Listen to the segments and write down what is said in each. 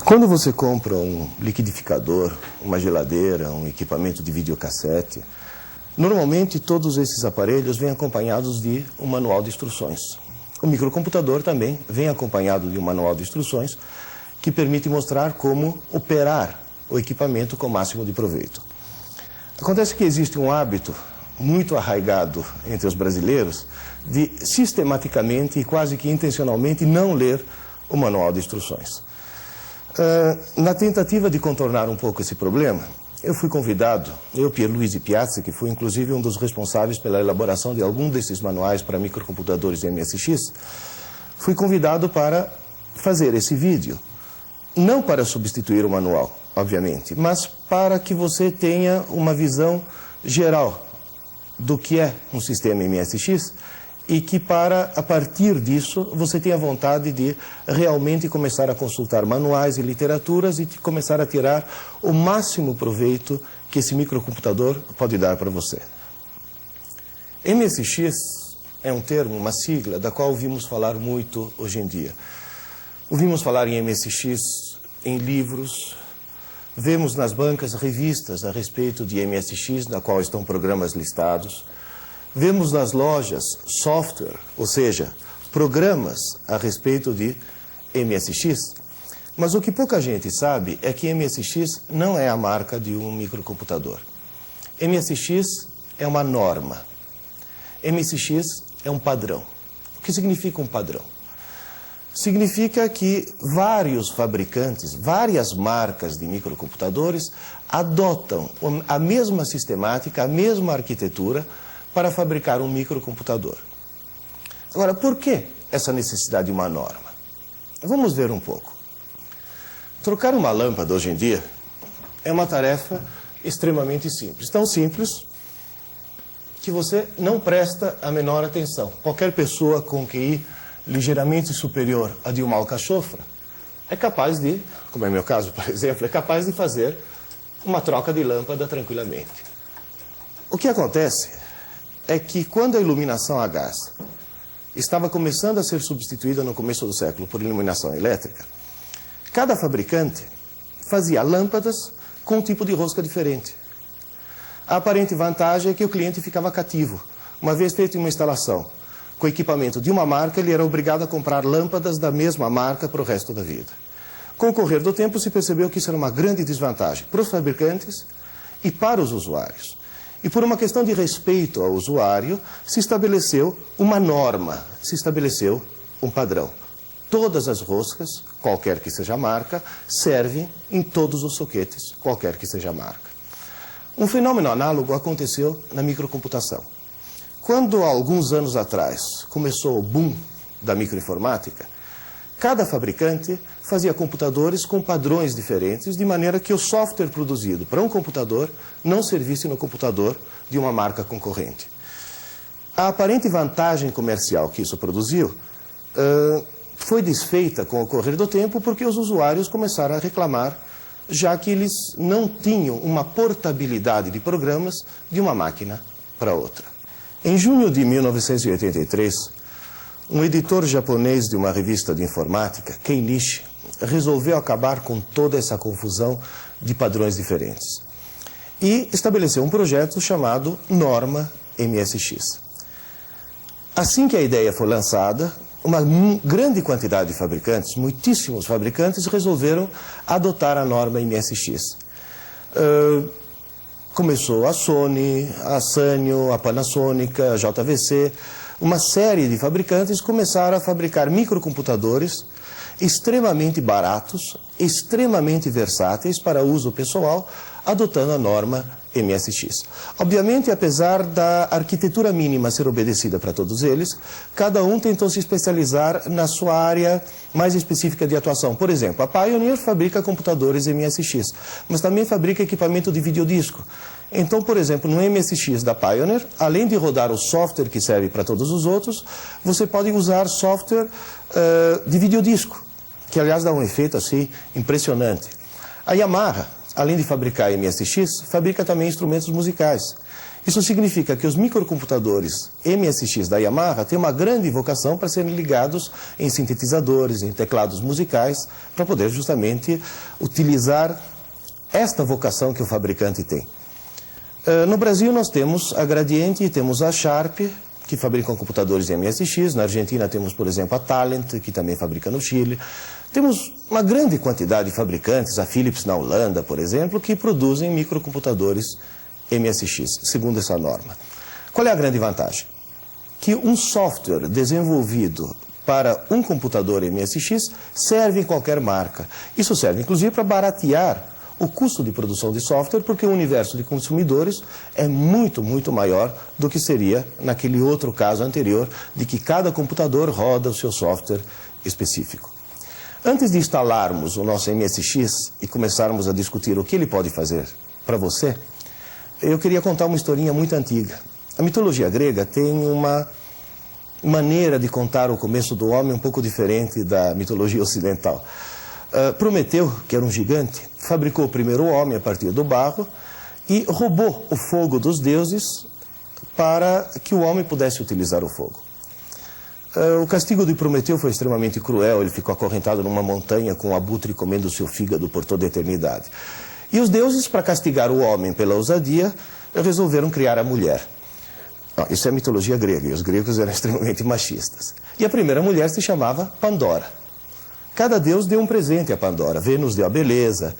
Quando você compra um liquidificador, uma geladeira, um equipamento de videocassete, normalmente todos esses aparelhos vêm acompanhados de um manual de instruções. O microcomputador também vem acompanhado de um manual de instruções que permite mostrar como operar o equipamento com o máximo de proveito. Acontece que existe um hábito muito arraigado entre os brasileiros de sistematicamente e quase que intencionalmente não ler o manual de instruções. Na tentativa de contornar um pouco esse problema, eu fui convidado, Pierluigi Piazza, que fui inclusive um dos responsáveis pela elaboração de algum desses manuais para microcomputadores MSX, fui convidado para fazer esse vídeo, não para substituir o manual, obviamente, mas para que você tenha uma visão geral do que é um sistema MSX e que a partir disso, você tenha vontade de realmente começar a consultar manuais e literaturas e começar a tirar o máximo proveito que esse microcomputador pode dar para você. MSX é um termo, uma sigla, da qual ouvimos falar muito hoje em dia. Ouvimos falar em MSX em livros, vemos nas bancas revistas a respeito de MSX, na qual estão programas listados. Vemos nas lojas software, ou seja, programas a respeito de MSX, mas o que pouca gente sabe é que MSX não é a marca de um microcomputador. MSX é uma norma. MSX é um padrão. O que significa um padrão? Significa que vários fabricantes, várias marcas de microcomputadores adotam a mesma sistemática, a mesma arquitetura para fabricar um microcomputador. Agora, por que essa necessidade de uma norma? Vamos ver um pouco. Trocar uma lâmpada hoje em dia é uma tarefa extremamente simples. Tão simples que você não presta a menor atenção. Qualquer pessoa com QI ligeiramente superior a de uma alcachofra é capaz de, como é meu caso, por exemplo, é capaz de fazer uma troca de lâmpada tranquilamente. O que acontece é que quando a iluminação a gás estava começando a ser substituída no começo do século por iluminação elétrica, cada fabricante fazia lâmpadas com um tipo de rosca diferente. A aparente vantagem é que o cliente ficava cativo. Uma vez feita uma instalação com equipamento de uma marca, ele era obrigado a comprar lâmpadas da mesma marca para o resto da vida. Com o correr do tempo, se percebeu que isso era uma grande desvantagem para os fabricantes e para os usuários. E por uma questão de respeito ao usuário, se estabeleceu uma norma, se estabeleceu um padrão. Todas as roscas, qualquer que seja a marca, servem em todos os soquetes, qualquer que seja a marca. Um fenômeno análogo aconteceu na microcomputação. Quando, há alguns anos atrás, começou o boom da microinformática, cada fabricante fazia computadores com padrões diferentes, de maneira que o software produzido para um computador não servisse no computador de uma marca concorrente. A aparente vantagem comercial que isso produziu foi desfeita com o correr do tempo porque os usuários começaram a reclamar, já que eles não tinham uma portabilidade de programas de uma máquina para outra. Em junho de 1983, um editor japonês de uma revista de informática, Kei Nishi, resolveu acabar com toda essa confusão de padrões diferentes e estabeleceu um projeto chamado Norma MSX. Assim que a ideia foi lançada, uma grande quantidade de fabricantes, muitíssimos fabricantes, resolveram adotar a norma MSX. Começou a Sony, a Sanyo, a Panasonic, a JVC. Uma série de fabricantes começaram a fabricar microcomputadores extremamente baratos, extremamente versáteis para uso pessoal, adotando a norma MSX. Obviamente, apesar da arquitetura mínima ser obedecida para todos eles, cada um tentou se especializar na sua área mais específica de atuação. Por exemplo, a Pioneer fabrica computadores MSX, mas também fabrica equipamento de videodisco. Então, por exemplo, no MSX da Pioneer, além de rodar o software que serve para todos os outros, você pode usar software de videodisco, que aliás dá um efeito assim impressionante. A Yamaha, além de fabricar MSX, fabrica também instrumentos musicais. Isso significa que os microcomputadores MSX da Yamaha têm uma grande vocação para serem ligados em sintetizadores, em teclados musicais, para poder justamente utilizar esta vocação que o fabricante tem. No Brasil nós temos a Gradiente e temos a Sharp, que fabricam computadores MSX. Na Argentina temos, por exemplo, a Talent, que também fabrica no Chile. Temos uma grande quantidade de fabricantes, a Philips na Holanda, por exemplo, que produzem microcomputadores MSX, segundo essa norma. Qual é a grande vantagem? Que um software desenvolvido para um computador MSX serve em qualquer marca. Isso serve, inclusive, para baratear o custo de produção de software, porque o universo de consumidores é muito, muito maior do que seria naquele outro caso anterior, de que cada computador roda o seu software específico. Antes de instalarmos o nosso MSX e começarmos a discutir o que ele pode fazer para você, eu queria contar uma historinha muito antiga. A mitologia grega tem uma maneira de contar o começo do homem um pouco diferente da mitologia ocidental. Prometeu, que era um gigante, fabricou o primeiro homem a partir do barro e roubou o fogo dos deuses para que o homem pudesse utilizar o fogo. O castigo de Prometeu foi extremamente cruel. Ele ficou acorrentado numa montanha com um abutre comendo seu fígado por toda a eternidade. E os deuses, para castigar o homem pela ousadia, resolveram criar a mulher. Isso é mitologia grega, e os gregos eram extremamente machistas. E a primeira mulher se chamava Pandora. Cada deus deu um presente a Pandora. Vênus deu a beleza.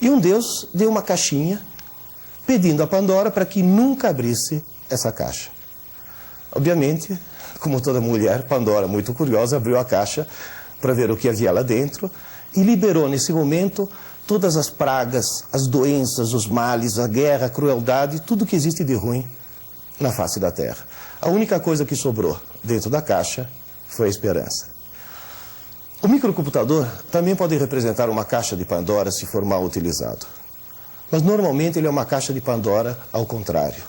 E um deus deu uma caixinha, pedindo a Pandora para que nunca abrisse essa caixa. Obviamente, como toda mulher, Pandora, muito curiosa, abriu a caixa para ver o que havia lá dentro e liberou nesse momento todas as pragas, as doenças, os males, a guerra, a crueldade, tudo que existe de ruim na face da Terra. A única coisa que sobrou dentro da caixa foi a esperança. O microcomputador também pode representar uma caixa de Pandora se for mal utilizado. Mas normalmente ele é uma caixa de Pandora ao contrário.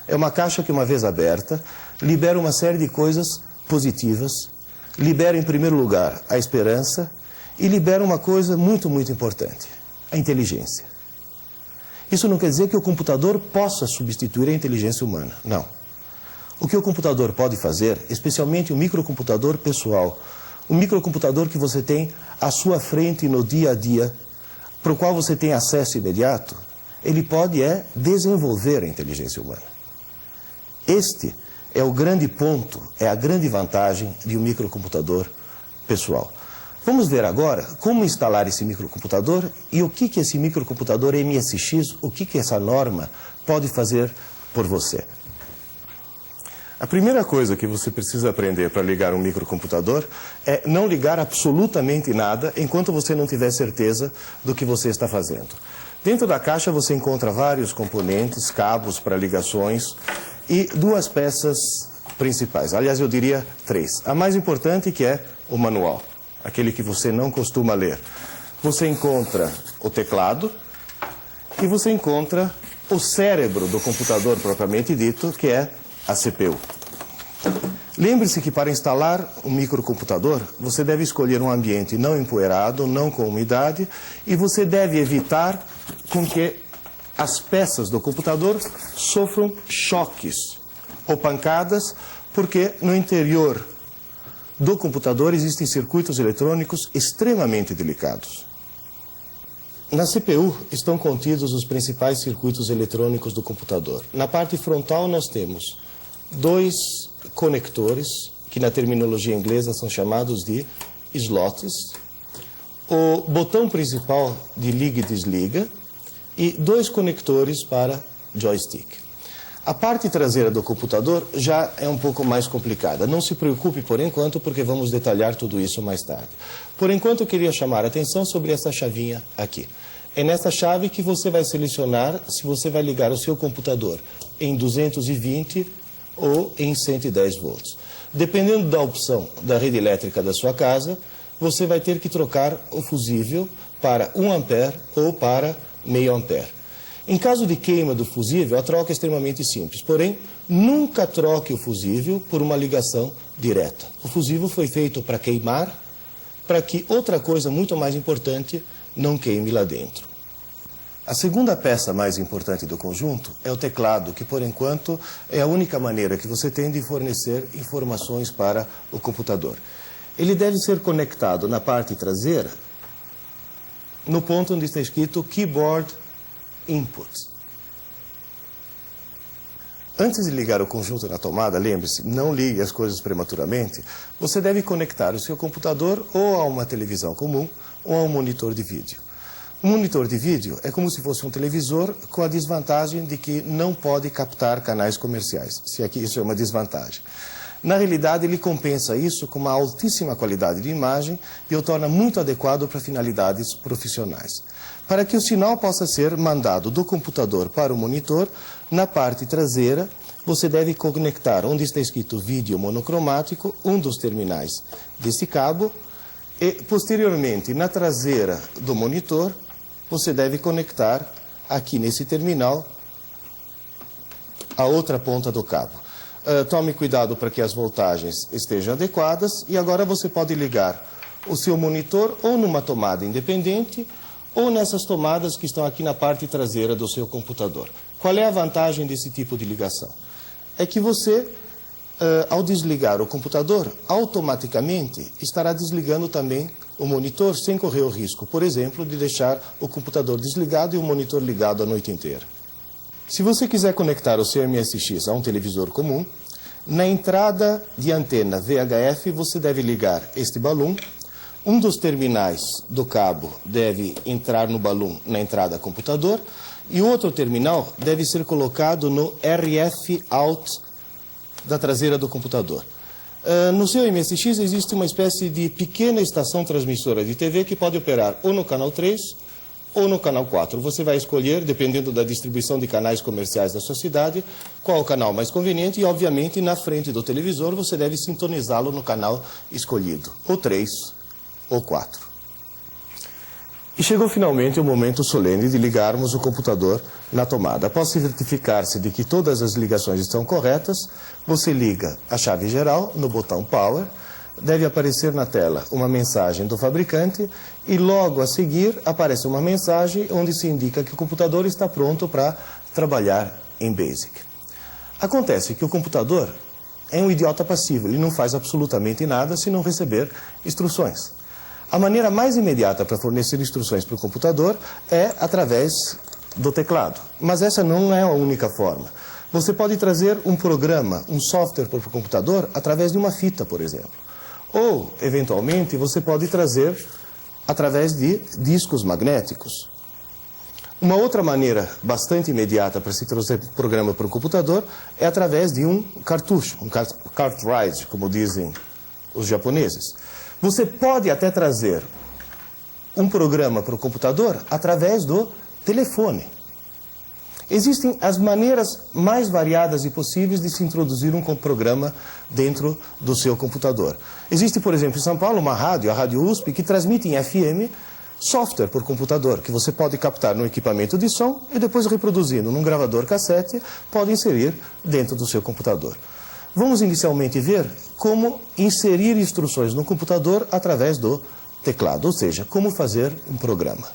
É uma caixa que, uma vez aberta, libera uma série de coisas positivas, libera em primeiro lugar a esperança e libera uma coisa muito, muito importante, a inteligência. Isso não quer dizer que o computador possa substituir a inteligência humana, não. O que o computador pode fazer, especialmente o microcomputador pessoal, o microcomputador que você tem à sua frente no dia a dia, para o qual você tem acesso imediato, ele pode desenvolver a inteligência humana. Este é o grande ponto, é a grande vantagem de um microcomputador pessoal. Vamos ver agora como instalar esse microcomputador e o que esse microcomputador MSX, o que essa norma pode fazer por você. A primeira coisa que você precisa aprender para ligar um microcomputador é não ligar absolutamente nada enquanto você não tiver certeza do que você está fazendo. Dentro da caixa você encontra vários componentes, cabos para ligações e duas peças principais. Aliás, eu diria três. A mais importante, que é o manual, aquele que você não costuma ler. Você encontra o teclado e você encontra o cérebro do computador propriamente dito, que é a CPU. Lembre-se que para instalar um microcomputador, você deve escolher um ambiente não empoeirado, não com umidade, e você deve evitar com que as peças do computador sofram choques ou pancadas, porque no interior do computador existem circuitos eletrônicos extremamente delicados. Na CPU estão contidos os principais circuitos eletrônicos do computador. Na parte frontal nós temos dois conectores, que na terminologia inglesa são chamados de slots, o botão principal de liga e desliga e dois conectores para joystick. A parte traseira do computador já é um pouco mais complicada. Não se preocupe por enquanto, porque vamos detalhar tudo isso mais tarde. Por enquanto eu queria chamar a atenção sobre essa chavinha aqui. É nessa chave que você vai selecionar se você vai ligar o seu computador em 220 ou em 110 volts. Dependendo da opção da rede elétrica da sua casa, você vai ter que trocar o fusível para 1 ampere ou para meio ampere. Em caso de queima do fusível, a troca é extremamente simples, porém, nunca troque o fusível por uma ligação direta. O fusível foi feito para queimar, para que outra coisa muito mais importante não queime lá dentro. A segunda peça mais importante do conjunto é o teclado, que por enquanto é a única maneira que você tem de fornecer informações para o computador. Ele deve ser conectado na parte traseira, no ponto onde está escrito Keyboard Input. Antes de ligar o conjunto na tomada, lembre-se, não ligue as coisas prematuramente, você deve conectar o seu computador ou a uma televisão comum ou a um monitor de vídeo. Um monitor de vídeo é como se fosse um televisor, com a desvantagem de que não pode captar canais comerciais, se aqui isso é uma desvantagem. Na realidade, ele compensa isso com uma altíssima qualidade de imagem e o torna muito adequado para finalidades profissionais. Para que o sinal possa ser mandado do computador para o monitor, na parte traseira, você deve conectar onde está escrito vídeo monocromático, um dos terminais desse cabo, e posteriormente, na traseira do monitor, você deve conectar aqui nesse terminal a outra ponta do cabo. Tome cuidado para que as voltagens estejam adequadas e agora você pode ligar o seu monitor ou numa tomada independente ou nessas tomadas que estão aqui na parte traseira do seu computador. Qual é a vantagem desse tipo de ligação? É que você, ao desligar o computador, automaticamente estará desligando também o monitor sem correr o risco, por exemplo, de deixar o computador desligado e o monitor ligado a noite inteira. Se você quiser conectar o seu MSX a um televisor comum, na entrada de antena VHF você deve ligar este balão. Um dos terminais do cabo deve entrar no balão na entrada computador e o outro terminal deve ser colocado no RF out da traseira do computador. No seu MSX existe uma espécie de pequena estação transmissora de TV que pode operar ou no canal 3 ou no canal 4. Você vai escolher, dependendo da distribuição de canais comerciais da sua cidade, qual o canal mais conveniente e, obviamente, na frente do televisor você deve sintonizá-lo no canal escolhido, ou 3 ou 4. E chegou finalmente o momento solene de ligarmos o computador na tomada. Após certificar-se de que todas as ligações estão corretas, você liga a chave geral no botão Power. Deve aparecer na tela uma mensagem do fabricante e logo a seguir aparece uma mensagem onde se indica que o computador está pronto para trabalhar em BASIC. Acontece que o computador é um idiota passivo, ele não faz absolutamente nada se não receber instruções. A maneira mais imediata para fornecer instruções para o computador é através do teclado, mas essa não é a única forma. Você pode trazer um programa, um software para o computador através de uma fita, por exemplo. Ou, eventualmente, você pode trazer através de discos magnéticos. Uma outra maneira bastante imediata para se trazer programa para o computador é através de um cartucho, um cartridge, como dizem os japoneses. Você pode até trazer um programa para o computador através do telefone. Existem as maneiras mais variadas e possíveis de se introduzir um programa dentro do seu computador. Existe, por exemplo, em São Paulo, uma rádio, a Rádio USP, que transmite em FM software por computador, que você pode captar no equipamento de som e depois reproduzindo num gravador cassete, pode inserir dentro do seu computador. Vamos inicialmente ver como inserir instruções no computador através do teclado, ou seja, como fazer um programa.